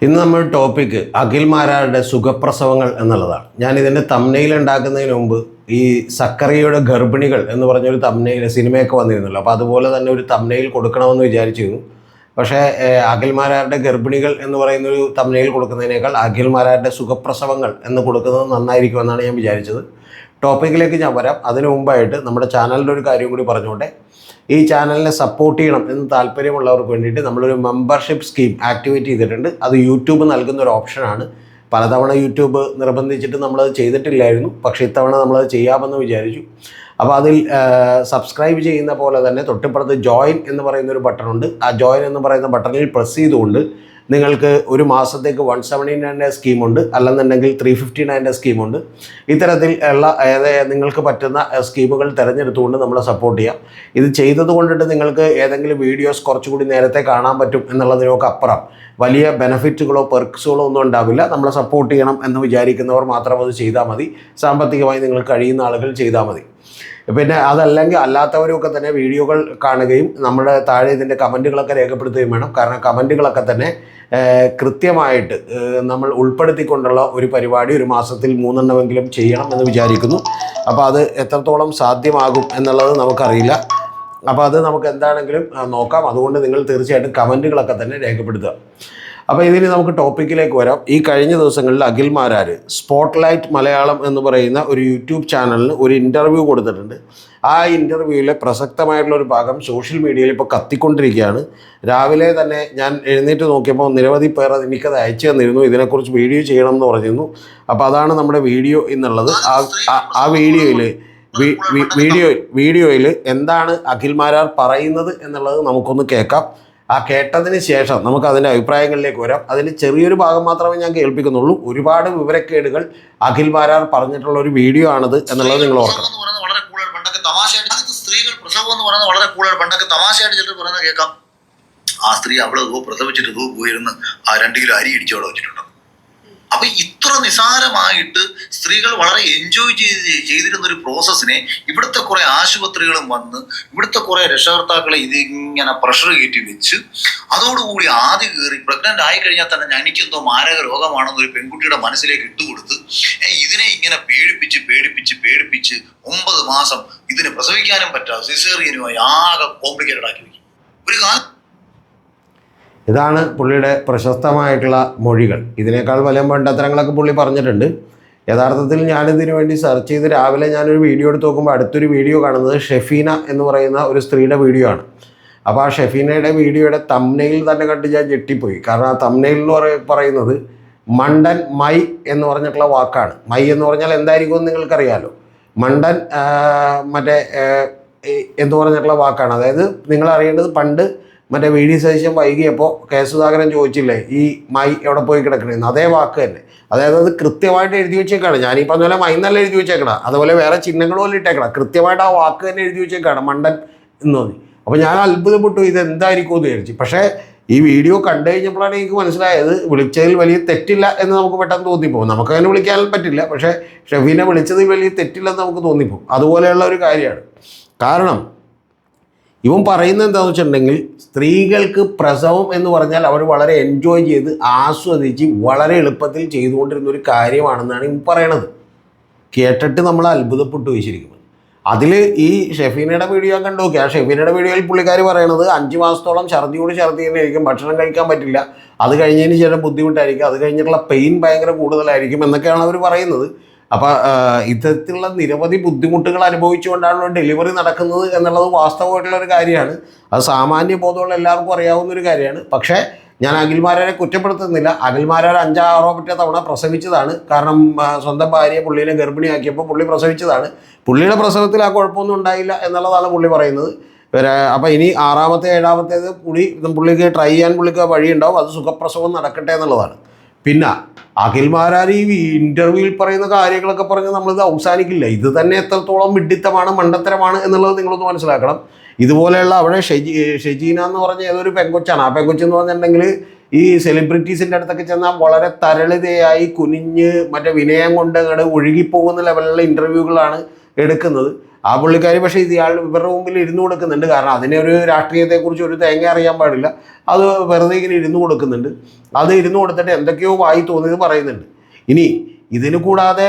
ഇന്ന് നമ്മൾ ടോപ്പിക്ക് അഖിൽമാരാരുടെ സുഖപ്രസവങ്ങൾ എന്നുള്ളതാണ്. ഞാനിതിൻ്റെ തംനെയിൽ ഉണ്ടാക്കുന്നതിന് മുമ്പ് ഈ സക്കറിയയുടെ ഗർഭിണികൾ എന്ന് പറഞ്ഞൊരു തംനെയിൽ സിനിമയൊക്കെ വന്നിരുന്നല്ലോ. അപ്പോൾ അതുപോലെ തന്നെ ഒരു തംനെയിൽ കൊടുക്കണമെന്ന് വിചാരിച്ചിരുന്നു. പക്ഷേ അഖിൽമാരാരുടെ ഗർഭിണികൾ എന്ന് പറയുന്നൊരു തംനെയിൽ കൊടുക്കുന്നതിനേക്കാൾ അഖിൽമാരാരുടെ സുഖപ്രസവങ്ങൾ എന്ന് കൊടുക്കുന്നത് നന്നായിരിക്കുമെന്നാണ് ഞാൻ വിചാരിച്ചത്. ടോപ്പിക്കിലേക്ക് ഞാൻ വരാം. അതിനു മുമ്പായിട്ട് നമ്മുടെ ചാനലിൻ്റെ ഒരു കാര്യം കൂടി പറഞ്ഞുകൊണ്ടേ, ഈ ചാനലിനെ സപ്പോർട്ട് ചെയ്യണം എന്ന് താല്പര്യമുള്ളവർക്ക് വേണ്ടിയിട്ട് നമ്മളൊരു മെമ്പർഷിപ്പ് സ്കീം ആക്ടിവേറ്റ് ചെയ്തിട്ടുണ്ട്. അത് യൂട്യൂബ് നൽകുന്ന ഒരു ഓപ്ഷനാണ്. പലതവണ യൂട്യൂബ് നിർബന്ധിച്ചിട്ട് നമ്മളത് ചെയ്തിട്ടില്ലായിരുന്നു, പക്ഷേ ഇത്തവണ നമ്മളത് ചെയ്യാമെന്ന് വിചാരിച്ചു. അപ്പോൾ അതിൽ സബ്സ്ക്രൈബ് ചെയ്യുന്ന പോലെ തന്നെ തൊട്ടിപ്പുറത്ത് ജോയിൻ എന്ന് പറയുന്നൊരു ബട്ടണുണ്ട്. ആ ജോയിൻ എന്ന് പറയുന്ന ബട്ടണിൽ പ്രസ് ചെയ്തുകൊണ്ട് നിങ്ങൾക്ക് ഒരു മാസത്തേക്ക് 179 സ്കീമുണ്ട്, അല്ലെന്നുണ്ടെങ്കിൽ 359 സ്കീമുണ്ട്. ഇത്തരത്തിൽ ഉള്ള നിങ്ങൾക്ക് പറ്റുന്ന സ്കീമുകൾ തിരഞ്ഞെടുത്തുകൊണ്ട് നമ്മളെ സപ്പോർട്ട് ചെയ്യാം. ഇത് ചെയ്തത് കൊണ്ടിട്ട് നിങ്ങൾക്ക് ഏതെങ്കിലും വീഡിയോസ് കുറച്ചുകൂടി നേരത്തെ കാണാൻ പറ്റും എന്നുള്ളതിനൊക്കെ അപ്പുറം വലിയ ബെനഫിറ്റുകളോ പെർക്സുകളോ ഒന്നും ഉണ്ടാവില്ല. നമ്മളെ സപ്പോർട്ട് ചെയ്യണം എന്ന് വിചാരിക്കുന്നവർ മാത്രം അത് ചെയ്താൽ മതി. സാമ്പത്തികമായി നിങ്ങൾക്ക് കഴിയുന്ന ആളുകൾ ചെയ്താൽ മതി. പിന്നെ അതല്ലെങ്കിൽ അല്ലാത്തവരൊക്കെ തന്നെ വീഡിയോകൾ കാണുകയും നമ്മുടെ താഴെ ഇതിൻ്റെ കമൻറ്റുകളൊക്കെ രേഖപ്പെടുത്തുകയും വേണം. കാരണം കമൻറ്റുകളൊക്കെ തന്നെ കൃത്യമായിട്ട് നമ്മൾ ഉൾപ്പെടുത്തിക്കൊണ്ടുള്ള ഒരു പരിപാടി ഒരു മാസത്തിൽ 3 എണ്ണമെങ്കിലും ചെയ്യണം എന്ന് വിചാരിക്കുന്നു. അപ്പോൾ അത് എത്രത്തോളം സാധ്യമാകും എന്നുള്ളത് നമുക്കറിയില്ല. അപ്പോൾ അത് നമുക്ക് എന്താണെങ്കിലും നോക്കാം. അതുകൊണ്ട് നിങ്ങൾ തീർച്ചയായിട്ടും കമൻറ്റുകളൊക്കെ തന്നെ രേഖപ്പെടുത്തുക. അപ്പോൾ ഇതിന് നമുക്ക് ടോപ്പിക്കിലേക്ക് വരാം. ഈ കഴിഞ്ഞ ദിവസങ്ങളിൽ അഖിൽമാരാർ സ്പോട്ട്ലൈറ്റ് മലയാളം എന്ന് പറയുന്ന ഒരു യൂട്യൂബ് ചാനലിന് ഒരു ഇൻ്റർവ്യൂ കൊടുത്തിട്ടുണ്ട്. ആ ഇൻ്റർവ്യൂവിലെ പ്രസക്തമായിട്ടുള്ളൊരു ഭാഗം സോഷ്യൽ മീഡിയയിൽ ഇപ്പോൾ കത്തിക്കൊണ്ടിരിക്കുകയാണ്. രാവിലെ തന്നെ ഞാൻ എഴുന്നേറ്റ് നോക്കിയപ്പോൾ നിരവധി പേർ എനിക്കത് അയച്ചു തന്നിരുന്നു, ഇതിനെക്കുറിച്ച് വീഡിയോ ചെയ്യണം എന്ന് പറഞ്ഞിരുന്നു. അപ്പോൾ അതാണ് നമ്മുടെ വീഡിയോ എന്നുള്ളത്. ആ വീഡിയോയിൽ എന്താണ് അഖിൽമാരാർ പറയുന്നത് എന്നുള്ളത് നമുക്കൊന്ന് കേൾക്കാം. ആ കേട്ടതിന് ശേഷം നമുക്ക് അതിൻ്റെ അഭിപ്രായങ്ങളിലേക്ക് വരാം. അതിന് ചെറിയൊരു ഭാഗം മാത്രമേ ഞാൻ കേൾപ്പിക്കുന്നുള്ളൂ. ഒരുപാട് വിവരക്കേടുകൾ അഖിൽമാരാർ പറഞ്ഞിട്ടുള്ള ഒരു വീഡിയോ ആണിത് എന്നുള്ളത് നിങ്ങൾ ഓർക്കണം. സ്ത്രീകൾ പ്രസവം എന്ന് പറയുന്നത് വളരെ കൂടുതൽ പണ്ടൊക്കെ തമാശയായിട്ട് ചിലർ പറയുന്നത് കേൾക്കാം. ആ സ്ത്രീ അവള് പ്രസവിച്ചിട്ട് പോയിരുന്ന് ആ 2 കിലോ അരി ഇടിച്ചോടെ വെച്ചിട്ടുണ്ട്. അപ്പൊ ഇത്ര നിസാരമായിട്ട് സ്ത്രീകൾ വളരെ എൻജോയ് ചെയ്തിരുന്ന ഒരു പ്രോസസ്സിനെ ഇവിടുത്തെ കുറെ ആശുപത്രികളും വന്ന് ഇവിടുത്തെ കുറെ രക്ഷകർത്താക്കളെ ഇതിങ്ങനെ പ്രഷർ കയറ്റി വെച്ച് അതോടുകൂടി ആദ്യം കയറി പ്രഗ്നന്റ് ആയി കഴിഞ്ഞാൽ തന്നെ എനിക്കെന്തോ മാരക രോഗമാണെന്ന് ഒരു പെൺകുട്ടിയുടെ മനസ്സിലേക്ക് ഇട്ടുകൊടുത്ത് ഇതിനെ ഇങ്ങനെ പേടിപ്പിച്ച് 9 മാസം ഇതിന് പ്രസവിക്കാനും പറ്റാതെ സിസേറിയനുമായി ആകെ കോംപ്ലിക്കേറ്റഡ് ആക്കി വയ്ക്കും ഒരു കാലം. ഇതാണ് പുള്ളിയുടെ പ്രശസ്തമായിട്ടുള്ള മൊഴികൾ. ഇതിനേക്കാൾ വലിയ മണ്ടത്തരങ്ങളൊക്കെ പുള്ളി പറഞ്ഞിട്ടുണ്ട്. യഥാർത്ഥത്തിൽ ഞാനിതിനു വേണ്ടി സെർച്ച് ചെയ്ത് രാവിലെ ഞാനൊരു വീഡിയോ എടുത്ത് നോക്കുമ്പോൾ അടുത്തൊരു വീഡിയോ കാണുന്നത് ഷെഫീന എന്ന് പറയുന്ന ഒരു സ്ത്രീയുടെ വീഡിയോ ആണ്. അപ്പോൾ ആ ഷെഫീനയുടെ വീഡിയോയുടെ തംനെയിൽ തന്നെ കണ്ട് ഞാൻ ഞെട്ടിപ്പോയി. കാരണം ആ തംനെയിൽ എന്ന് പറയുന്നത് മണ്ടൻ മൈ എന്ന് പറഞ്ഞിട്ടുള്ള വാക്കാണ്. മൈ എന്ന് പറഞ്ഞാൽ എന്തായിരിക്കും എന്ന് നിങ്ങൾക്കറിയാമല്ലോ. മണ്ടൻ മറ്റേ എന്ന് പറഞ്ഞിട്ടുള്ള വാക്കാണ്. അതായത് നിങ്ങൾ അറിയേണ്ടത് പണ്ട് മറ്റേ വി ഡി സതീശൻ വൈകിയപ്പോൾ കെ സുധാകരൻ ചോദിച്ചില്ലേ ഈ മൈ എവിടെ പോയി കിടക്കണേന്ന്, അതേ വാക്ക് തന്നെ. അതായത് അത് കൃത്യമായിട്ട് എഴുതി വെച്ചേക്കാണ്. ഞാനീ പറഞ്ഞ പോലെ മൈ എന്നല്ല എഴുതി വെച്ചേക്കണം, അതുപോലെ വേറെ ചിഹ്നങ്ങളും അല്ല ഇട്ടേക്കണം. കൃത്യമായിട്ട് ആ വാക്ക് തന്നെ എഴുതി വെച്ചേക്കാണ് മണ്ടൻ എന്ന് തോന്നി. അപ്പോൾ ഞാൻ അത്ഭുതപ്പെട്ടു, ഇത് എന്തായിരിക്കും എന്ന് വിചാരിച്ചു. പക്ഷേ ഈ വീഡിയോ കണ്ടു കഴിഞ്ഞപ്പോഴാണ് എനിക്ക് മനസ്സിലായത് വിളിച്ചതിൽ വലിയ തെറ്റില്ല എന്ന് നമുക്ക് പെട്ടെന്ന് തോന്നിപ്പോകും. നമുക്കങ്ങനെ വിളിക്കാൻ പറ്റില്ല, പക്ഷേ ഷെഫീനെ വിളിച്ചതിൽ വലിയ തെറ്റില്ലെന്ന് നമുക്ക് തോന്നിപ്പോകും. അതുപോലെയുള്ള ഒരു കാര്യമാണ്. കാരണം ഇവൻ പറയുന്നത് എന്താണെന്ന് വെച്ചിട്ടുണ്ടെങ്കിൽ സ്ത്രീകൾക്ക് പ്രസവം എന്ന് പറഞ്ഞാൽ അവർ വളരെ എൻജോയ് ചെയ്ത് ആസ്വദിച്ച് വളരെ എളുപ്പത്തിൽ ചെയ്തുകൊണ്ടിരുന്ന ഒരു കാര്യമാണെന്നാണ് ഇവൻ പറയണത്. കേട്ടിട്ട് നമ്മൾ അത്ഭുതപ്പെട്ടു ശരിക്കും. അതിൽ ഈ ഷെഫീനയുടെ വീഡിയോ കണ്ടു നോക്കി. ആ ഷെഫീനയുടെ വീഡിയോയിൽ പുള്ളിക്കാർ പറയണത് 5 മാസത്തോളം ഛർദി തന്നെ ആയിരിക്കും, ഭക്ഷണം കഴിക്കാൻ പറ്റില്ല, അത് കഴിഞ്ഞതിന് ശേഷം ബുദ്ധിമുട്ടായിരിക്കും, അത് കഴിഞ്ഞിട്ടുള്ള പെയിൻ ഭയങ്കര കൂടുതലായിരിക്കും എന്നൊക്കെയാണ് അവർ പറയുന്നത്. അപ്പോൾ ഇത്തരത്തിലുള്ള നിരവധി ബുദ്ധിമുട്ടുകൾ അനുഭവിച്ചുകൊണ്ടാണ് ഡെലിവറി നടക്കുന്നത് എന്നുള്ളത് വാസ്തവമായിട്ടുള്ളൊരു കാര്യമാണ്. അത് സാമാന്യ ബോധമുള്ള എല്ലാവർക്കും അറിയാവുന്ന ഒരു കാര്യമാണ്. പക്ഷേ ഞാൻ അഖിൽമാരാരെ കുറ്റപ്പെടുത്തുന്നില്ല. അഖിൽമാരാർ 5-6 മറ്റേ തവണ പ്രസവിച്ചതാണ്. കാരണം സ്വന്തം ഭാര്യയെ പുള്ളീനെ ഗർഭിണിയാക്കിയപ്പോൾ പുള്ളി പ്രസവിച്ചതാണ്. പുള്ളിയുടെ പ്രസവത്തിൽ ആ കുഴപ്പമൊന്നും ഉണ്ടായില്ല എന്നുള്ളതാണ് പുള്ളി പറയുന്നത്. അപ്പോൾ ഇനി 6-മത്തെ 7-മത്തേത് കൂടി പുള്ളിക്ക് ട്രൈ ചെയ്യാൻ പുള്ളിക്ക് വഴിയുണ്ടാവും. അത് സുഖപ്രസവം നടക്കട്ടെ എന്നുള്ളതാണ്. പിന്നെ അഖിൽമാരാർ ഈ ഇൻ്റർവ്യൂവിൽ പറയുന്ന കാര്യങ്ങളൊക്കെ പറഞ്ഞ് നമ്മളിത് അവസാനിക്കില്ല. ഇത് തന്നെ എത്രത്തോളം വിഡ്ഢിത്തമാണ്, മണ്ടത്തരമാണ് എന്നുള്ളത് നിങ്ങളൊന്ന് മനസ്സിലാക്കണം. ഇതുപോലെയുള്ള അവിടെ ഷെജീന എന്ന് പറഞ്ഞ ഏതൊരു പെങ്കൊച്ചാണ്. ആ പെങ്കൊച്ചെന്ന് പറഞ്ഞിട്ടുണ്ടെങ്കിൽ ഈ സെലിബ്രിറ്റീസിൻ്റെ അടുത്തൊക്കെ ചെന്നാൽ വളരെ തരളിതയായി കുനിഞ്ഞ് മറ്റേ വിനയം കൊണ്ട് അങ്ങോട്ട് ഒഴുകിപ്പോകുന്ന ലെവലിലുള്ള ഇൻ്റർവ്യൂകളാണ് എടുക്കുന്നത്. ആ പുള്ളിക്കാരി പക്ഷേ ഇയാൾ ഇവരുടെ മുമ്പിൽ ഇരുന്ന് കൊടുക്കുന്നുണ്ട്. കാരണം അതിനൊരു രാഷ്ട്രീയത്തെക്കുറിച്ച് ഒരു തേങ്ങ അറിയാൻ പാടില്ല. അത് വെറുതെ ഇങ്ങനെ ഇരുന്ന് കൊടുക്കുന്നുണ്ട്. അത് ഇരുന്ന് കൊടുത്തിട്ട് എന്തൊക്കെയോ വായി തോന്നിയത് പറയുന്നുണ്ട്. ഇനി ഇതിന് കൂടാതെ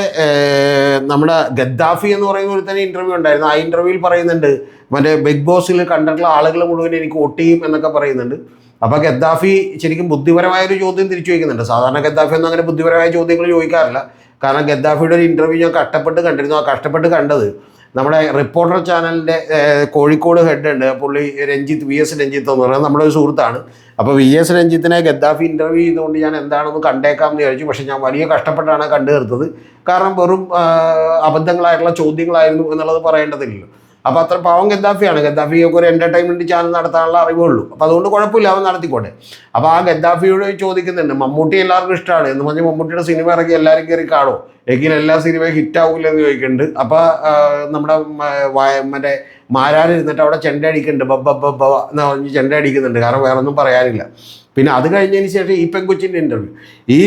നമ്മുടെ ഗദ്ദാഫി എന്ന് പറയുന്ന ഒരു തന്നെ ഇൻ്റർവ്യൂ ഉണ്ടായിരുന്നു. ആ ഇൻ്റർവ്യൂവിൽ പറയുന്നുണ്ട് മറ്റേ ബിഗ് ബോസിൽ കണ്ടിട്ടുള്ള ആളുകൾ മുഴുവൻ എനിക്ക് വോട്ട് ചെയ്യും എന്നൊക്കെ പറയുന്നുണ്ട്. അപ്പോൾ ഗദ്ദാഫി ശരിക്കും ബുദ്ധിപരമായൊരു ചോദ്യം തിരിച്ചു വയ്ക്കുന്നുണ്ട്. സാധാരണ ഗദ്ദാഫി ഒന്നും അങ്ങനെ ബുദ്ധിപരമായ ചോദ്യങ്ങൾ ചോദിക്കാറില്ല. കാരണം ഗദ്ദാഫിയുടെ ഒരു ഇൻ്റർവ്യൂ ഞാൻ കഷ്ടപ്പെട്ട് കണ്ടിരുന്നു. ആ കഷ്ടപ്പെട്ട് കണ്ടത് നമ്മുടെ റിപ്പോർട്ടർ ചാനലിൻ്റെ കോഴിക്കോട് ഹെഡ് ഉണ്ട്, പുള്ളി രഞ്ജിത്ത്, VS രഞ്ജിത്ത് എന്ന് പറയുന്നത് നമ്മുടെ ഒരു സുഹൃത്താണ്. അപ്പോൾ VS രഞ്ജിത്തിനെ ഗദ്ദാഫി ഇൻ്റർവ്യൂ ചെയ്തുകൊണ്ട് ഞാൻ എന്താണെന്ന് കണ്ടേക്കാം എന്ന് വിചാരിച്ചു. പക്ഷേ ഞാൻ വലിയ കഷ്ടപ്പെട്ടാണ് കണ്ടു തീർത്തത്. കാരണം വെറും അബദ്ധങ്ങളായിട്ടുള്ള ചോദ്യങ്ങളായിരുന്നു എന്നുള്ളത് പറയേണ്ടതില്ലല്ലോ. അപ്പോൾ അത്ര പാവം ഗദ്ദാഫിയാണ്. ഗദ്ദാഫിയൊക്കെ ഒരു എൻ്റർടൈൻമെൻറ്റ് ചാനൽ നടത്താനുള്ള അറിവുള്ളൂ. അപ്പോൾ അതുകൊണ്ട് കുഴപ്പമില്ല, അവൻ നടത്തിക്കോട്ടെ. അപ്പോൾ ആ ഗദ്ദാഫിയോട് ചോദിക്കുന്നുണ്ട്, മമ്മൂട്ടി എല്ലാവർക്കും ഇഷ്ടമാണ് എന്ന് പറഞ്ഞ് മമ്മൂട്ടിയുടെ സിനിമ ഇറക്കി എല്ലാവരും കയറി കാണോ, എങ്കിലും എല്ലാ സിനിമയും ഹിറ്റാവില്ല എന്ന് ചോദിക്കുന്നുണ്ട്. അപ്പോൾ നമ്മുടെ മറ്റേ മാരാരിരുന്നിട്ട് അവിടെ ചെണ്ട അടിക്കുന്നുണ്ട്, ബബ്ബ എന്ന് പറഞ്ഞ് ചെണ്ട അടിക്കുന്നുണ്ട്. കാരണം വേറെ ഒന്നും പറയാനില്ല. പിന്നെ അത് കഴിഞ്ഞതിന് ശേഷം ഈ പെങ്കൊച്ചിൻ്റെ ഇൻ്റർവ്യൂ, ഈ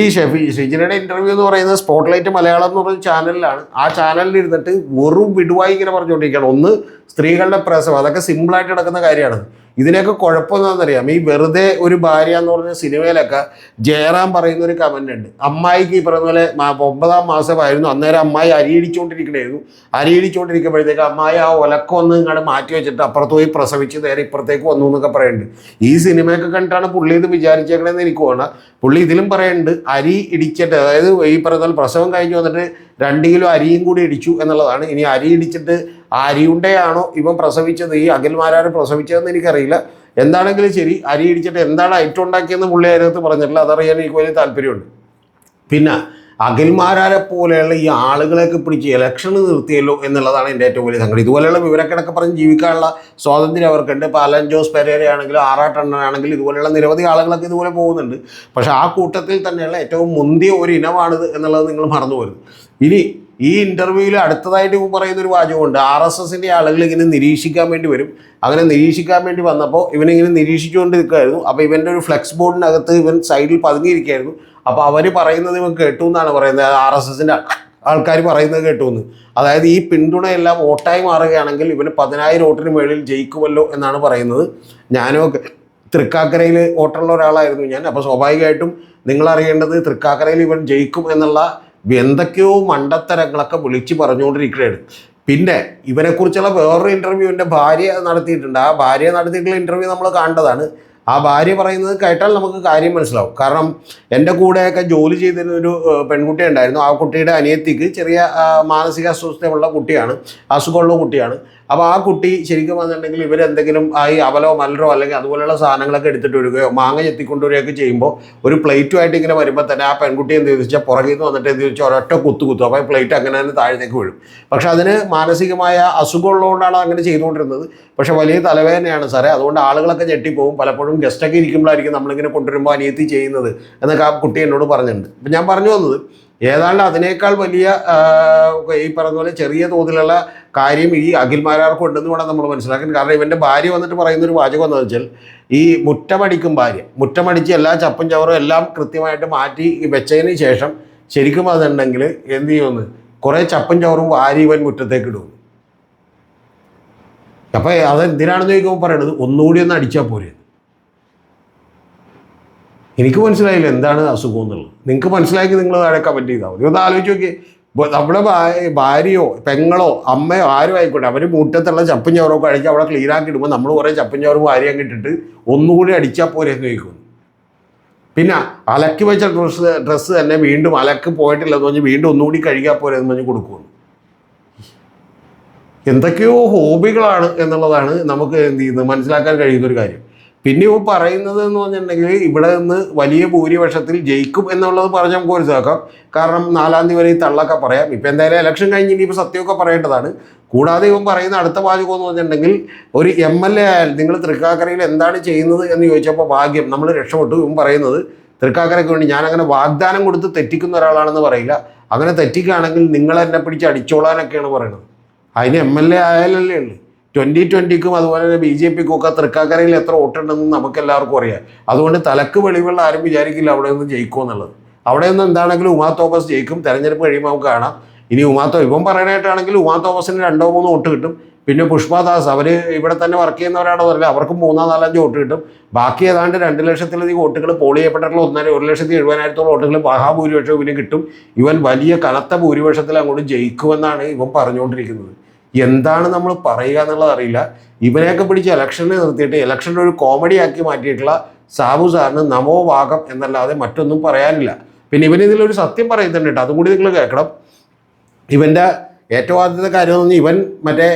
ഷിജിനയുടെ ഇൻ്റർവ്യൂ എന്ന് പറയുന്നത് സ്പോട്ട്ലൈറ്റ് മലയാളം എന്ന് പറയുന്ന ചാനലിലാണ്. ആ ചാനലിൽ ഇരുന്നിട്ട് വെറും വിടുവായി ഇങ്ങനെ പറഞ്ഞുകൊണ്ടിരിക്കുകയാണ്. ഒന്ന് സ്ത്രീകളുടെ പ്രസവം, അതൊക്കെ സിമ്പിളായിട്ട് നടക്കുന്ന കാര്യമാണ്. ഇതിനൊക്കെ കുഴപ്പമെന്നാണെന്നറിയാം. ഈ വെറുതെ ഒരു ഭാര്യ എന്ന് പറഞ്ഞ സിനിമയിലൊക്കെ ജയറാം പറയുന്ന ഒരു കമൻ്റ് ഉണ്ട്. അമ്മായിക്ക് ഈ പറയുന്ന പോലെ 9ാം മാസമായിരുന്നു, അന്നേരം അമ്മായി അരിയിടിച്ചുകൊണ്ടിരിക്കണായിരുന്നു. അരിയിടിച്ചുകൊണ്ടിരിക്കുമ്പോഴത്തേക്ക് അമ്മായി ആ ഒലക്കൊന്ന് ഇങ്ങോട്ട് മാറ്റി വെച്ചിട്ട് അപ്പുറത്ത് പോയി പ്രസവിച്ച് നേരെ ഇപ്പുറത്തേക്ക് വന്നു എന്നൊക്കെ പറയുന്നുണ്ട്. ഈ സിനിമയൊക്കെ കണ്ടിട്ടാണ് പുള്ളി ഇത് വിചാരിച്ചേക്കണമെന്ന് എനിക്ക് തോന്നുന്നത്. പുള്ളി ഇതിലും പറയുന്നുണ്ട് അരി ഇടിച്ചിട്ട്, അതായത് ഈ പറയുന്ന പ്രസവം കഴിഞ്ഞ് വന്നിട്ട് 2 കിലോ അരിയും കൂടി ഇടിച്ചു എന്നുള്ളതാണ്. ഇനി അരി ഇടിച്ചിട്ട് അരിയുണ്ടയാണോ ഇവൻ പ്രസവിച്ചത്, ഈ അഖിൽമാരാർ പ്രസവിച്ചതെന്ന് എനിക്കറിയില്ല. എന്താണെങ്കിലും ശരി, അരി ഇടിച്ചിട്ട് എന്താണ് ഐറ്റം ഉണ്ടാക്കിയെന്ന് പുള്ളി അതിനകത്ത് പറഞ്ഞിട്ടില്ല. അതറിയാൻ എനിക്ക് വലിയ താല്പര്യമുണ്ട്. പിന്നെ അഖിൽമാരാരെ പോലെയുള്ള ഈ ആളുകളെയൊക്കെ പിടിച്ച് ഇലക്ഷന് നിർത്തിയല്ലോ എന്നുള്ളതാണ് എൻ്റെ ഏറ്റവും വലിയ സങ്കടം. ഇതുപോലെയുള്ള വിവരക്കിടക്ക് പറഞ്ഞ് ജീവിക്കാനുള്ള സ്വാതന്ത്ര്യം അവർക്കുണ്ട്. ഇപ്പോൾ അലൻ ജോസ് പെരേര ആണെങ്കിലും ആറാട്ടണ്ണനാണെങ്കിലും ഇതുപോലെയുള്ള നിരവധി ആളുകളൊക്കെ ഇതുപോലെ പോകുന്നുണ്ട്. പക്ഷേ ആ കൂട്ടത്തിൽ തന്നെയുള്ള ഏറ്റവും മുന്തിയ ഒരു ഇനമാണിത് എന്നുള്ളത് നിങ്ങൾ മറന്നു പോരുത്. ഇനി ഈ ഇൻ്റർവ്യൂവിൽ അടുത്തതായിട്ട് പറയുന്നൊരു വാചകമുണ്ട്, RSSൻ്റെ ആളുകൾ ഇങ്ങനെ നിരീക്ഷിക്കാൻ വേണ്ടി വരും. അങ്ങനെ നിരീക്ഷിക്കാൻ വേണ്ടി വന്നപ്പോൾ ഇവനിങ്ങനെ നിരീക്ഷിച്ചുകൊണ്ട് നിൽക്കുമായിരുന്നു. അപ്പോൾ ഇവൻ്റെ ഒരു ഫ്ലെക്സ് ബോർഡിനകത്ത് ഇവൻ സൈഡിൽ പതുങ്ങിയിരിക്കുകയായിരുന്നു. അപ്പോൾ അവർ പറയുന്നത് ഇവൻ കേട്ടു എന്നാണ് പറയുന്നത്, RSSൻ്റെ ആൾക്കാർ പറയുന്നത് കേട്ടു എന്ന്. അതായത് ഈ പിന്തുണയെല്ലാം വോട്ടായി മാറുകയാണെങ്കിൽ ഇവന് 10,000 വോട്ടിന് മുകളിൽ ജയിക്കുമല്ലോ എന്നാണ് പറയുന്നത്. ഞാനും തൃക്കാക്കരയിൽ വോട്ടുള്ള ഒരാളായിരുന്നു ഞാൻ. അപ്പോൾ സ്വാഭാവികമായിട്ടും നിങ്ങളറിയേണ്ടത് തൃക്കാക്കരയിൽ ഇവൻ ജയിക്കും എന്നുള്ള എന്തൊക്കെയോ മണ്ടത്തരങ്ങളൊക്കെ വിളിച്ച് പറഞ്ഞുകൊണ്ടിരിക്കുകയാണ്. പിന്നെ ഇവനെക്കുറിച്ചുള്ള വേറൊരു ഇൻ്റർവ്യൂ എൻ്റെ ഭാര്യ നടത്തിയിട്ടുണ്ട്. ആ ഭാര്യ നടത്തിയിട്ടുള്ള ഇൻ്റർവ്യൂ നമ്മൾ കാണേണ്ടതാണ്. ആ ഭാര്യ പറയുന്നത് കേട്ടാൽ നമുക്ക് കാര്യം മനസ്സിലാവും. കാരണം എൻ്റെ കൂടെയൊക്കെ ജോലി ചെയ്തിരുന്നൊരു പെൺകുട്ടി ഉണ്ടായിരുന്നു. ആ കുട്ടിയുടെ അനിയത്തിക്ക് ചെറിയ മാനസിക അസ്വസ്ഥതയുള്ള കുട്ടിയാണ്, അസുഖമുള്ള കുട്ടിയാണ്. അപ്പോൾ ആ കുട്ടി ശരിക്കും വന്നിട്ടുണ്ടെങ്കിൽ ഇവരെന്തെങ്കിലും ഈ അവലോ മലരോ അല്ലെങ്കിൽ അതുപോലെയുള്ള സാധനങ്ങളൊക്കെ എടുത്തിട്ട് വരികയോ മാങ്ങ ചെത്തിക്കൊണ്ടുവരികയൊക്കെ ചെയ്യുമ്പോൾ ഒരു പ്ലേറ്റുമായിട്ട് ഇങ്ങനെ വരുമ്പോൾ തന്നെ ആ പെൺകുട്ടി എന്ത് ചോദിച്ചാൽ പുറകിൽ നിന്ന് വന്നിട്ട് എന്ത് ചോദിച്ചാൽ ഒരൊറ്റ കുത്തും. അപ്പോൾ പ്ലേറ്റ് അങ്ങനെ തന്നെ താഴത്തേക്ക് വീഴും. പക്ഷെ അതിന് മാനസികമായ അസുഖമുള്ളതുകൊണ്ടാണ് അങ്ങനെ ചെയ്തുകൊണ്ടിരുന്നത്. പക്ഷെ വലിയ തലവേദനയാണ് സാറേ, അതുകൊണ്ട് ആളുകളൊക്കെ ഞെട്ടിപ്പോവും. പലപ്പോഴും ഗസ്റ്റൊക്കെ ഇരിക്കുമ്പോഴായിരിക്കും നമ്മളിങ്ങനെ കൊണ്ടുവരുമ്പോൾ അനിയത്തി ചെയ്യുന്നത് എന്നൊക്കെ ആ കുട്ടി എന്നോട് പറഞ്ഞിട്ടുണ്ട്. അപ്പം ഞാൻ പറഞ്ഞു വന്നത് ഏതാണ്ട് അതിനേക്കാൾ വലിയ ഈ പറഞ്ഞ പോലെ ചെറിയ തോതിലുള്ള കാര്യം ഈ അഖിൽമാരാർക്ക് ഉണ്ടെന്ന് വേണം നമ്മൾ മനസ്സിലാക്കാൻ. കാരണം ഇവൻ്റെ ഭാര്യ വന്നിട്ട് പറയുന്നൊരു വാചകം എന്ന് വെച്ചാൽ, ഈ മുറ്റമടിക്കും ഭാര്യ, മുറ്റമടിച്ച് എല്ലാ ചപ്പും ചവറും എല്ലാം കൃത്യമായിട്ട് മാറ്റി വെച്ചതിന് ശേഷം ശരിക്കും അതുണ്ടെങ്കിൽ എന്ത് ചെയ്യുമെന്ന്, കുറേ ചപ്പും ചവറും വാരി ഇവൻ മുറ്റത്തേക്ക് ഇടും. അപ്പോൾ അതെന്തിനാണെന്ന് ചോദിക്കുമ്പോൾ പറയണത് ഒന്നുകൂടി ഒന്ന് അടിച്ചാൽ പോരെ. എനിക്ക് മനസ്സിലായില്ല എന്താണ് അസുഖം എന്നുള്ളത്. നിങ്ങൾക്ക് മനസ്സിലാക്കി നിങ്ങൾ താഴെ കമൻറ്റ് ചെയ്താൽ മതി. ഒന്ന് ആലോചിച്ച് നോക്കി, നമ്മുടെ ഭാര്യയോ പെങ്ങളോ അമ്മയോ ആരും ആയിക്കോട്ടെ, അവർ മുറ്റത്തുള്ള ചപ്പും ചവറൊക്കെ അടിച്ച് അവിടെ ക്ലീനാക്കി ഇടുമ്പോൾ നമ്മൾ കുറേ ചപ്പും ചവറും വാരിയൊക്കെ ഇട്ടിട്ട് ഒന്നുകൂടി അടിച്ചാൽ പോരെ എന്ന് ചോദിക്കുന്നു. പിന്നെ അലക്കി വെച്ച ഡ്രസ്സ് തന്നെ വീണ്ടും അലക്ക് പോയിട്ടില്ലെന്ന് പറഞ്ഞ് വീണ്ടും ഒന്നുകൂടി കഴുകിയാൽ പോരെ എന്ന് പറഞ്ഞ് കൊടുക്കുന്നു. എന്തൊക്കെയോ ഹോബികളാണ് എന്നുള്ളതാണ് നമുക്ക് എന്ത് ചെയ്യുന്നത് മനസ്സിലാക്കാൻ കഴിയുന്നൊരു കാര്യം. പിന്നെ ഇവ പറയുന്നത് എന്ന് പറഞ്ഞിട്ടുണ്ടെങ്കിൽ ഇവിടെ നിന്ന് വലിയ ഭൂരിപക്ഷത്തിൽ ജയിക്കും എന്നുള്ളത് പറഞ്ഞ് നമുക്ക് മനസ്സിലാക്കാം. കാരണം 4-ാം തീയതി വരെ ഈ തള്ളൊക്കെ പറയാം. ഇപ്പം എന്തായാലും ഇലക്ഷൻ കഴിഞ്ഞ് ഇനിയിപ്പോൾ സത്യമൊക്കെ പറയേണ്ടതാണ്. കൂടാതെ ഇവൻ പറയുന്ന അടുത്ത വാചകം എന്ന് പറഞ്ഞിട്ടുണ്ടെങ്കിൽ ഒരു MLA ആയാൽ നിങ്ങൾ തൃക്കാക്കരയിൽ എന്താണ് ചെയ്യുന്നത് എന്ന് ചോദിച്ചപ്പോൾ ഭാഗ്യം നമ്മൾ രക്ഷപ്പെട്ടു. ഇവൻ പറയുന്നത് തൃക്കാക്കരയ്ക്ക് വേണ്ടി ഞാനങ്ങനെ വാഗ്ദാനം കൊടുത്ത് തെറ്റിക്കുന്ന ഒരാളാണെന്ന് പറയില്ല. അങ്ങനെ തെറ്റിക്കുകയാണെങ്കിൽ നിങ്ങൾ എന്നെ പിടിച്ച് അടിച്ചോളാനൊക്കെയാണ് പറയുന്നത്. അതിന് MLA ആയാലല്ലേ ഉള്ളൂ. 2020ക്കും അതുപോലെ തന്നെ BJPക്കും ഒക്കെ തൃക്കാക്കരയിൽ എത്ര വോട്ടുണ്ടെന്ന് നമുക്കെല്ലാവർക്കും അറിയാം. അതുകൊണ്ട് തലക്ക് വെളിവുള്ള ആരും വിചാരിക്കില്ല അവിടെ നിന്ന് ജയിക്കുമെന്നുള്ളത്. അവിടെ നിന്ന് എന്താണെങ്കിലും ഉമാ തോമസ് ജയിക്കും. തെരഞ്ഞെടുപ്പ് കഴിയുമ്പോൾ നമുക്ക് കാണാം. ഇനി ഇവൻ പറയാനായിട്ടാണെങ്കിൽ ഉമാ തോമസിന് 2-3 വോട്ട് കിട്ടും. പിന്നെ പുഷ്പദാസ് അവർ ഇവിടെ തന്നെ വർക്ക് ചെയ്യുന്നവരാണോ അറിയില്ല, അവർക്ക് 3-4-5 വോട്ട് കിട്ടും. ബാക്കി ഏതാണ്ട് 2 ലക്ഷത്തിലധികം വോട്ടുകൾ പോൾ ചെയ്യപ്പെട്ടിട്ടുള്ള 1,70,000 വോട്ടുകൾ മഹാഭൂരിപക്ഷം ഇവന് കിട്ടും. ഇവൻ വലിയ കനത്ത ഭൂരിപക്ഷത്തിൽ അങ്ങോട്ട് ജയിക്കുമെന്നാണ് ഇവൻ പറഞ്ഞുകൊണ്ടിരിക്കുന്നത്. എന്താണ് നമ്മൾ പറയുക എന്നുള്ളത് അറിയില്ല. ഇവനെയൊക്കെ പിടിച്ച് ഇലക്ഷനിൽ നിർത്തിയിട്ട് ഇലക്ഷനിൽ ഒരു കോമഡി ആക്കി മാറ്റിയിട്ടുള്ള സാബു സാറിന് നമോ വാഗം എന്നല്ലാതെ മറ്റൊന്നും പറയാനില്ല. പിന്നെ ഇവനിതിലൊരു സത്യം പറയുന്നുണ്ട് കേട്ടോ, അതും കൂടി നിങ്ങൾ കേൾക്കണം. ഇവൻ്റെ ഏറ്റവും ആദ്യത്തെ കാര്യം എന്ന് പറഞ്ഞാൽ ഇവൻ മറ്റേ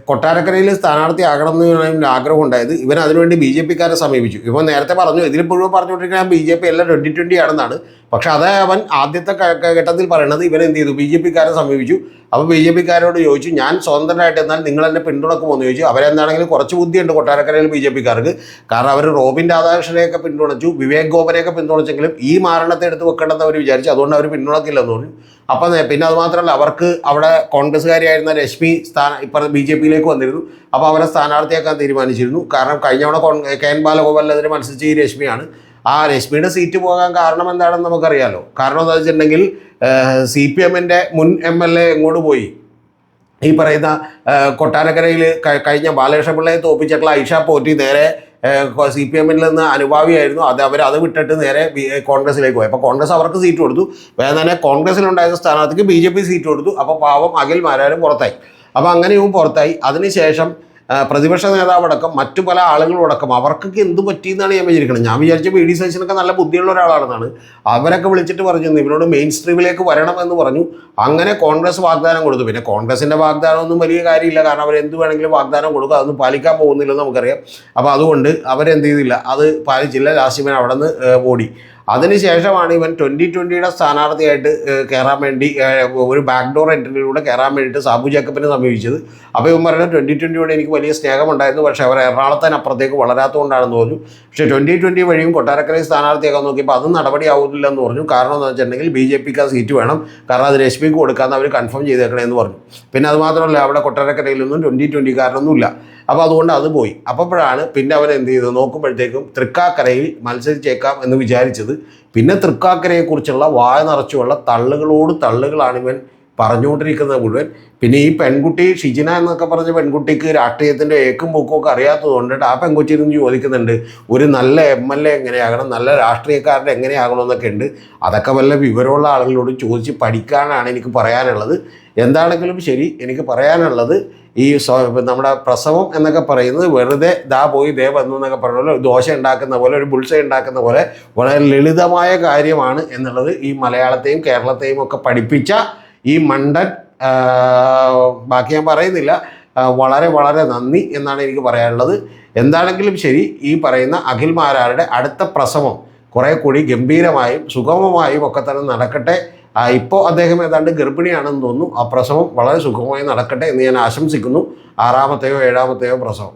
കൊട്ടാരക്കരയിൽ സ്ഥാനാർത്ഥി ആകണം എന്ന് ആഗ്രഹം ഉണ്ടായത്. ഇവൻ അതിനുവേണ്ടി BJP-ക്കാരെ സമീപിച്ചു. ഇവൻ നേരത്തെ പറഞ്ഞു, ഇതിലിപ്പോഴും പറഞ്ഞുകൊണ്ടിരിക്കുന്ന BJP എല്ലാം 2020 ആണെന്നാണ്. പക്ഷെ അതേ അവൻ ആദ്യത്തെ ഘട്ടത്തിൽ പറയണത് ഇവൻ എന്ത് ചെയ്തു, BJP-ക്കാരെ സമീപിച്ചു. അപ്പോൾ BJP-ക്കാരോട് ചോദിച്ചു, ഞാൻ സ്വതന്ത്രമായിട്ട് എന്നാൽ നിങ്ങൾ എന്നെ പിന്തുണക്കുമോ എന്ന് ചോദിച്ചു. അവരെന്താണെങ്കിലും കുറച്ച് ബുദ്ധിയുണ്ട് കൊട്ടാരക്കരയിൽ BJP-ക്കാർക്ക്. കാരണം അവർ റോബിൻ രാധാകൃഷ്ണനെയൊക്കെ പിന്തുണച്ചു, വിവേക് ഗോപനെയൊക്കെ പിന്തുണച്ചെങ്കിലും ഈ മാരണത്തെ എടുത്ത് വെക്കേണ്ടെന്ന് അവർ വിചാരിച്ചു. അതുകൊണ്ട് അവർ പിന്തുണക്കില്ലെന്ന് പറഞ്ഞു. അപ്പം പിന്നെ അത് മാത്രമല്ല, അവർക്ക് അവിടെ കോൺഗ്രസ്സുകാരിയായിരുന്ന രശ്മി ഇപ്പോൾ BJP-യിലേക്ക് വന്നിരുന്നു. അപ്പോൾ അവരെ സ്ഥാനാർത്ഥിയാക്കാൻ തീരുമാനിച്ചിരുന്നു. കാരണം കഴിഞ്ഞ തവണ KN ബാലഗോപാലിനെതിരെ മത്സരിച്ച ഈ രശ്മിയാണ്. ആ രശ്മിയുടെ സീറ്റ് പോകാൻ കാരണം എന്താണെന്ന് നമുക്കറിയാലോ. കാരണം എന്താ വെച്ചിട്ടുണ്ടെങ്കിൽ CPM-ൻ്റെ മുൻ MLA എങ്ങോട്ട് പോയി, ഈ പറയുന്ന കൊട്ടാരക്കരയിൽ കഴിഞ്ഞ ബാലകൃഷ്ണ പിള്ളയെ തോപ്പിച്ചിട്ടുള്ള ഐഷ പോറ്റി നേരെ CPM-ൽ നിന്ന് അനുഭാവിയായിരുന്നു. അത് വിട്ടിട്ട് നേരെ കോൺഗ്രസിലേക്ക് പോയി. അപ്പോൾ കോൺഗ്രസ് അവർക്ക് സീറ്റ് കൊടുത്തു. വേറെ തന്നെ കോൺഗ്രസിലുണ്ടായിരുന്ന സ്ഥാനാർത്ഥിക്ക് BJP സീറ്റ് കൊടുത്തു. അപ്പോൾ പാവം അഖിൽ മാരാരും പുറത്തായി. അപ്പോൾ അങ്ങനെയും പുറത്തായി. അതിനുശേഷം പ്രതിപക്ഷ നേതാവടക്കം മറ്റു പല ആളുകളടക്കം അവർക്കൊക്കെ എന്ത് പറ്റിയെന്നാണ് ഞാൻ വിചാരിക്കുന്നത്. ഞാൻ വിചാരിച്ച VD സതീശനൊക്കെ നല്ല ബുദ്ധിയുള്ള ഒരാളാണെന്നാണ്. അവരൊക്കെ വിളിച്ചിട്ട് പറഞ്ഞു ഇവരോട് മെയിൻ സ്ട്രീമിലേക്ക് വരണമെന്ന് പറഞ്ഞു. അങ്ങനെ കോൺഗ്രസ് വാഗ്ദാനം കൊടുത്തു. പിന്നെ കോൺഗ്രസിൻ്റെ വാഗ്ദാനമൊന്നും വലിയ കാര്യമില്ല, കാരണം അവരെന്ത് വേണമെങ്കിലും വാഗ്ദാനം കൊടുക്കും, അതൊന്നും പാലിക്കാൻ പോകുന്നില്ലെന്ന് നമുക്കറിയാം. അപ്പോൾ അതുകൊണ്ട് അവരെന്ത് ചെയ്തില്ല, അത് പാലിച്ചില്ല. ലാസ്റ്റ് ഇവൻ അവിടെ നിന്ന് ഓടി. അതിനുശേഷമാണ് ഇവൻ 2020-യുടെ സ്ഥാനാർത്ഥിയായിട്ട് കയറാൻ വേണ്ടി ഒരു ബാക്ക്ഡോർ എൻട്രിയിലൂടെ കയറാൻ വേണ്ടിയിട്ട് സാബു ജേക്കബിനെ സമീപിച്ചത്. അപ്പോൾ ഇവൻ പറയുന്നത് 2020-യോടെ എനിക്ക് വലിയ സ്നേഹമുണ്ടായിരുന്നു, പക്ഷേ അവർ എറണാകുളത്തിനപ്പുറത്തേക്ക് വളരാത്തതുകൊണ്ടാണെന്ന് പറഞ്ഞു. പക്ഷേ 2020 വഴിയും കൊട്ടാരക്കരയിൽ സ്ഥാനാർത്ഥിയാക്കാൻ നോക്കിയപ്പോൾ അതും നടപടിയാവില്ലെന്ന് പറഞ്ഞു. കാരണം എന്താണെന്ന് വെച്ചിട്ടുണ്ടെങ്കിൽ BJP-ക്ക് ആ സീറ്റ് വേണം, കാരണം അത് രശ്മിക്ക് കൊടുക്കാമെന്ന് അവർ കൺഫേം ചെയ്തേക്കണമെന്ന് പറഞ്ഞു. പിന്നെ അത് മാത്രമല്ല, അവിടെ കൊട്ടാരക്കരയിലൊന്നും 2020-കാരനൊന്നുമില്ല. അപ്പോൾ അതുകൊണ്ട് അത് പോയി. അപ്പോഴാണ് പിന്നെ അവൻ എന്ത് ചെയ്തു നോക്കുമ്പോഴത്തേക്കും തൃക്കാക്കരയിൽ മത്സരിച്ചേക്കാം എന്ന് വിചാരിച്ചത്. പിന്നെ തൃക്കാക്കരയെക്കുറിച്ചുള്ള വായ നിറച്ചുള്ള തള്ളുകളാണ് ഇവൻ പറഞ്ഞുകൊണ്ടിരിക്കുന്നത് മുഴുവൻ. പിന്നെ ഈ പെൺകുട്ടി ഷിജിന എന്നൊക്കെ പറഞ്ഞ പെൺകുട്ടിക്ക് രാഷ്ട്രീയത്തിൻ്റെ ഏക്കും പൂക്കും ഒക്കെ അറിയാത്തതുകൊണ്ട് ആ പെൺകുട്ടി നിന്ന് ചോദിക്കുന്നുണ്ട്, ഒരു നല്ല MLA എങ്ങനെയാകണം, നല്ല രാഷ്ട്രീയക്കാരൻ്റെ എങ്ങനെയാകണമെന്നൊക്കെ ഉണ്ട്. അതൊക്കെ വല്ല വിവരമുള്ള ആളുകളോട് ചോദിച്ച് പഠിക്കാനാണ് എനിക്ക് പറയാനുള്ളത്. എന്താണെങ്കിലും ശരി, എനിക്ക് പറയാനുള്ളത് ഈ നമ്മുടെ പ്രസവം എന്നൊക്കെ പറയുന്നത് വെറുതെ പോയി വന്നു എന്നൊക്കെ പറഞ്ഞ പോലെ ദോശ ഉണ്ടാക്കുന്ന പോലെ, ഒരു ബുൾസ ഉണ്ടാക്കുന്ന പോലെ വളരെ ലളിതമായ കാര്യമാണ് എന്നുള്ളത് ഈ മലയാളത്തെയും കേരളത്തെയും ഒക്കെ പഠിപ്പിച്ച ഈ മണ്ടൻ, ബാക്കി ഞാൻ പറയുന്നില്ല, വളരെ വളരെ നന്ദി എന്നാണ് എനിക്ക് പറയാനുള്ളത്. എന്താണെങ്കിലും ശരി, ഈ പറയുന്ന അഖിൽ മാരാരുടെ അടുത്ത പ്രസവം കുറേ കൂടി ഗംഭീരമായും സുഗമമായും ഒക്കെ തന്നെ നടക്കട്ടെ. ഇപ്പോൾ അദ്ദേഹം ഏതാണ്ട് ഗർഭിണിയാണെന്ന് തോന്നുന്നു. ആ പ്രസവം വളരെ സുഖമായി നടക്കട്ടെ എന്ന് ഞാൻ ആശംസിക്കുന്നു. 6-ാമത്തെയോ 7-ാമത്തെയോ പ്രസവം.